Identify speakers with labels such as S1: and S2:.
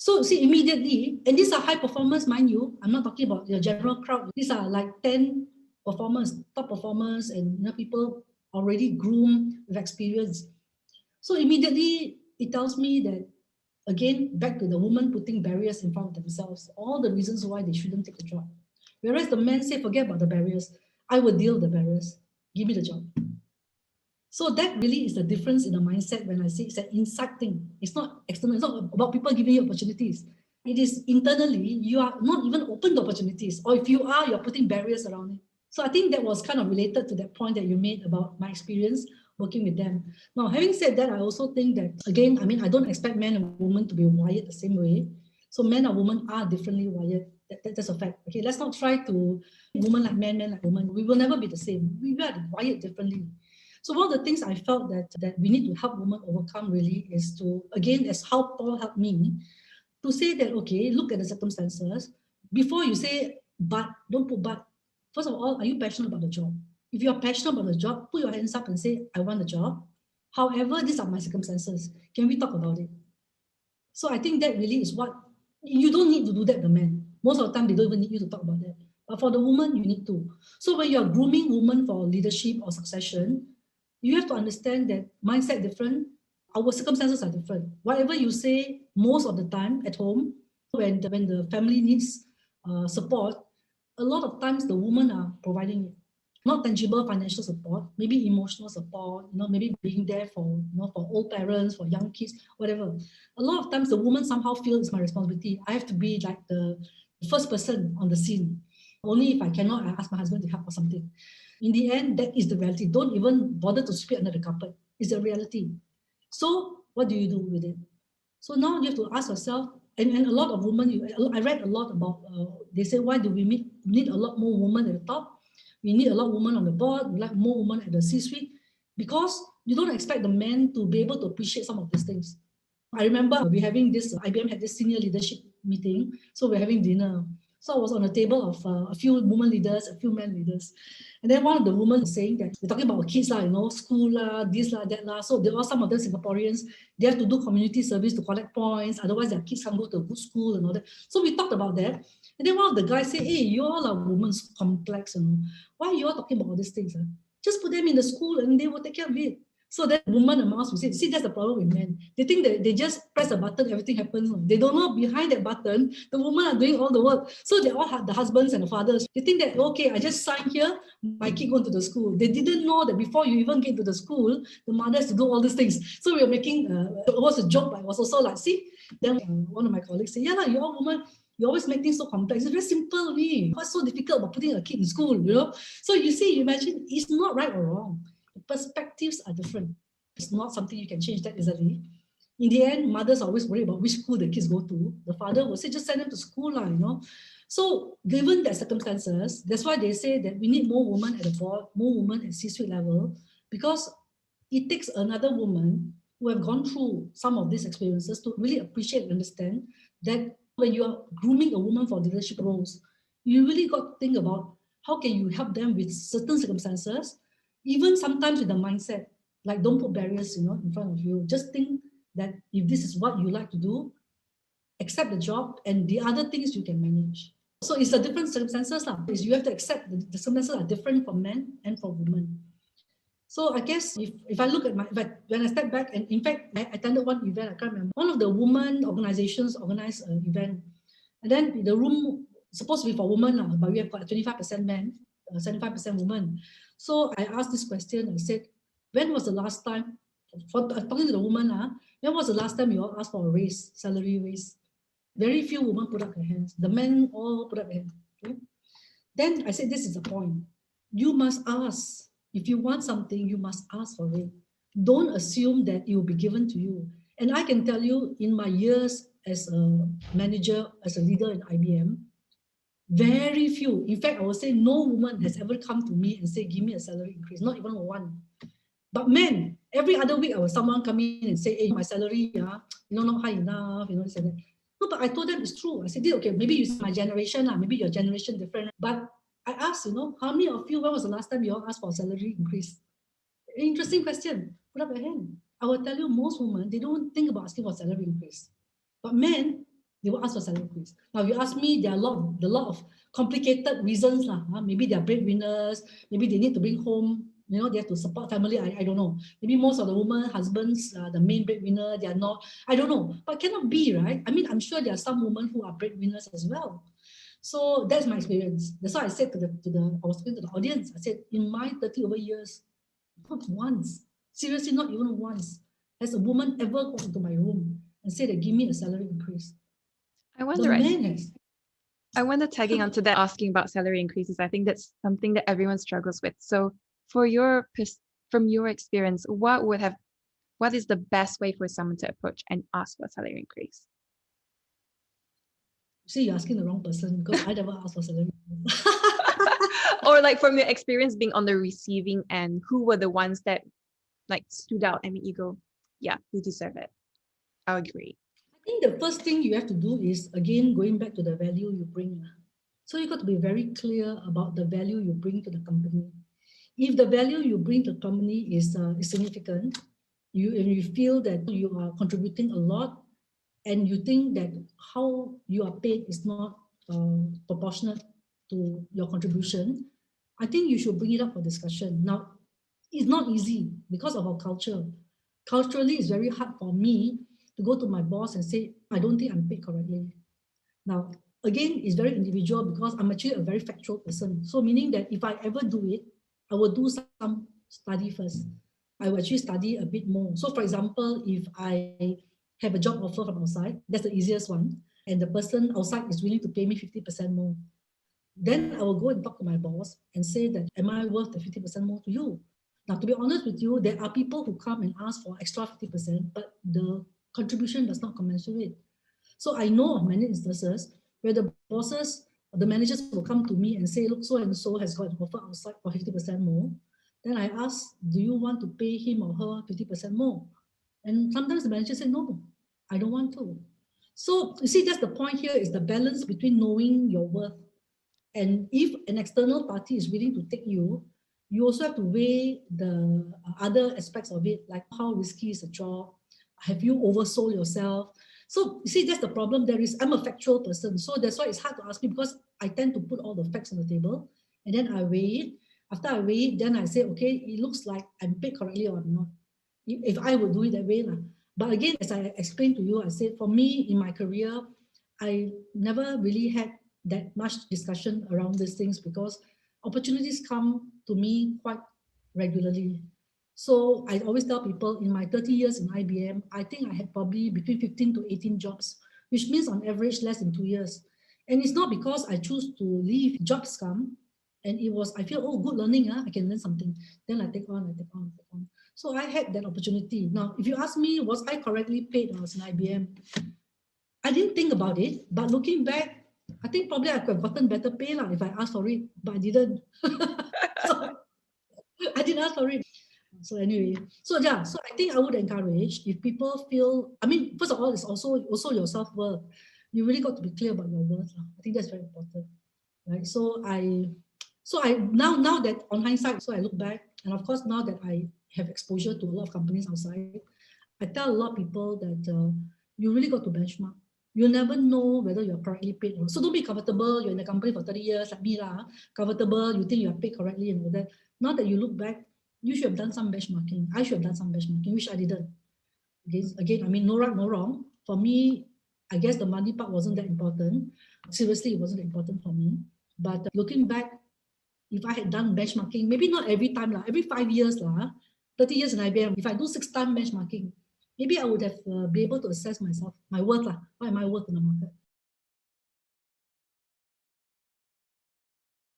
S1: So see, immediately, and these are high performers, mind you, I'm not talking about the general crowd. These are like 10 performers, top performers, and people already groomed with experience. So immediately it tells me that, again, back to the woman putting barriers in front of themselves, all the reasons why they shouldn't take the job. Whereas the men say, forget about the barriers. I will deal with the barriers. Give me the job. So that really is the difference in the mindset when I say it's an inside thing. It's not external. It's not about people giving you opportunities. It is internally, you are not even open to opportunities. Or if you are, you're putting barriers around it. So I think that was kind of related to that point that you made about my experience working with them. Now, having said that, I also think that, again, I don't expect men and women to be wired the same way. So men and women are differently wired. That's a fact. Okay, let's not try to women like men, men like women. We will never be the same. We are wired differently. So one of the things I felt that we need to help women overcome really is to, again, as how Paul helped me, to say that, okay, look at the circumstances. Before you say but, don't put but. First of all, are you passionate about the job? If you're passionate about the job, put your hands up and say, I want the job. However, these are my circumstances. Can we talk about it? So I think that really is what, you don't need to do that, the men. Most of the time, they don't even need you to talk about that. But for the woman, you need to. So when you're grooming women for leadership or succession, you have to understand that mindset different, our circumstances are different. Whatever you say most of the time at home, when the family needs support, a lot of times the women are providing it. Not tangible financial support, maybe emotional support, maybe being there for, for old parents, for young kids, whatever. A lot of times the woman somehow feels it's my responsibility. I have to be like the first person on the scene. Only if I cannot, I ask my husband to help or something. In the end, that is the reality. Don't even bother to sweep under the carpet. It's a reality. So what do you do with it? So now you have to ask yourself, and a lot of women, I read a lot about, they say, why do we need a lot more women at the top? We need a lot of women on the board, we like more women at the C-suite, because you don't expect the men to be able to appreciate some of these things. I remember we having this, IBM had this senior leadership meeting, so we're having dinner. So I was on a table of a few women leaders, a few men leaders. And then one of the women was saying that we're talking about kids, school, this, that. So there are some of them Singaporeans, they have to do community service to collect points, otherwise their kids can't go to a good school and all that. So we talked about that. And then one of the guys said, hey, you all are women's complex, why are you all talking about all these things? Just put them in the school and they will take care of it. So that woman and mouse will say, see, that's the problem with men. They think that they just press a button, everything happens. They don't know behind that button, the women are doing all the work. So they all have the husbands and the fathers. They think that, okay, I just signed here, my kid going to the school. They didn't know that before you even get to the school, the mother has to do all these things. So we were making, it was a joke, but it was also like, see, then one of my colleagues said, yeah, you all women, you always make things so complex. It's very simple. What's so difficult about putting a kid in school, So you see, you imagine, it's not right or wrong. The perspectives are different. It's not something you can change that easily. In the end, mothers are always worried about which school the kids go to. The father will say, just send them to school, So given that circumstances, that's why they say that we need more women at the board, more women at C-suite level, because it takes another woman who have gone through some of these experiences to really appreciate and understand that when you are grooming a woman for leadership roles, you really got to think about how can you help them with certain circumstances, even sometimes with the mindset, like don't put barriers, in front of you. Just think that if this is what you like to do, accept the job and the other things you can manage. So it's a different circumstances. You have to accept the circumstances are different for men and for women. So I guess if I look at when I step back, and in fact, I attended one event, I can't remember. One of the women organizations organized an event. And then the room supposed to be for women, but we have got 25% men, 75% women. So I asked this question, I said, when was the last time, talking to the woman, when was the last time you all asked for a raise, salary raise? Very few women put up their hands. The men all put up their hands. Okay? Then I said, this is the point. You must ask. If you want something, you must ask for it. Don't assume that it will be given to you. And I can tell you, in my years as a manager, as a leader in IBM, very few, in fact, I would say no woman has ever come to me and say, give me a salary increase, not even one. But men, every other week, someone come in and say, hey, my salary, not high enough, this and that. No, but I told them it's true. I said, okay, maybe it's my generation, maybe your generation different. But I asked, how many of you, when was the last time you all asked for a salary increase? Interesting question. Put up your hand. I will tell you, most women, they don't think about asking for salary increase. But men, They will ask for salary increase. Now, if you ask me, there are a lot of complicated reasons. Maybe they are breadwinners. Maybe they need to bring home, they have to support family. I don't know. Maybe most of the women, husbands, the main breadwinner, they are not. I don't know. But cannot be, right? I mean, I'm sure there are some women who are breadwinners as well. So that's my experience. That's why I said I was talking to the audience. I said, in my 30 over years, not once, seriously, not even once, has a woman ever come into my room and said that give me a salary increase.
S2: I wonder, tagging onto that, asking about salary increases, I think that's something that everyone struggles with. So from your experience, what is the best way for someone to approach and ask for a salary increase?
S1: See, you're asking the wrong person because I never asked for salary.
S2: Or like from your experience being on the receiving end, who were the ones that like stood out? I mean, you go, yeah, you deserve it. I agree.
S1: I think the first thing you have to do is, again, going back to the value you bring. So you got to be very clear about the value you bring to the company. If the value you bring to the company is significant, and you feel that you are contributing a lot, and you think that how you are paid is not proportionate to your contribution, I think you should bring it up for discussion. Now, it's not easy because of our culture. Culturally, it's very hard for me to go to my boss and say, I don't think I'm paid correctly. Now, again, it's very individual because I'm actually a very factual person. So meaning that if I ever do it, I will do some study first. I will actually study a bit more. So for example, if I have a job offer from outside, that's the easiest one, and the person outside is willing to pay me 50% more, then I will go and talk to my boss and say that, am I worth the 50% more to you? Now, to be honest with you, there are people who come and ask for extra 50%, but the contribution does not commensurate. So I know of many instances where the bosses, the managers will come to me and say, look, so and so has got an offer outside for 50% more. Then I ask, do you want to pay him or her 50% more? And sometimes the manager say, no, I don't want to. So you see, that's the point here, is the balance between knowing your worth. And if an external party is willing to take you, you also have to weigh the other aspects of it, like how risky is the job? Have you oversold yourself? So you see, that's the problem. I'm a factual person. So that's why it's hard to ask me, because I tend to put all the facts on the table and then I weigh it. After I weigh it, then I say, okay, it looks like I'm paid correctly or I'm not. If I would do it that way. But again, as I explained to you, I said, for me in my career, I never really had that much discussion around these things because opportunities come to me quite regularly. So I always tell people, in my 30 years in IBM, I think I had probably between 15 to 18 jobs, which means on average less than 2 years. And it's not because I choose to leave, jobs come, and it was, I feel, oh, good learning, I can learn something. Then I take on. So I had that opportunity. Now, if you ask me, was I correctly paid when I was in IBM? I didn't think about it, but looking back, I think probably I could have gotten better pay if I asked for it, but I didn't. So I didn't ask for it. So anyway, so I think I would encourage, if people feel, I mean, first of all, it's also your self-worth. You really got to be clear about your worth. I think that's very important, right? So I now that on hindsight, so I look back, and of course now that I have exposure to a lot of companies outside, I tell a lot of people that you really got to benchmark. You never know whether you're correctly paid. So don't be comfortable. You're in the company for 30 years, like me comfortable. You think you're paid correctly and all that. Now that you look back, you should have done some benchmarking. I should have done some benchmarking, which I didn't. Again, I mean, no right, no wrong. For me, I guess the money part wasn't that important. Seriously, it wasn't important for me. But looking back, if I had done benchmarking, maybe not every time, every 5 years, 30 years in IBM, if I do 6 times benchmarking, maybe I would have be able to assess myself, my worth, what am I worth in the market.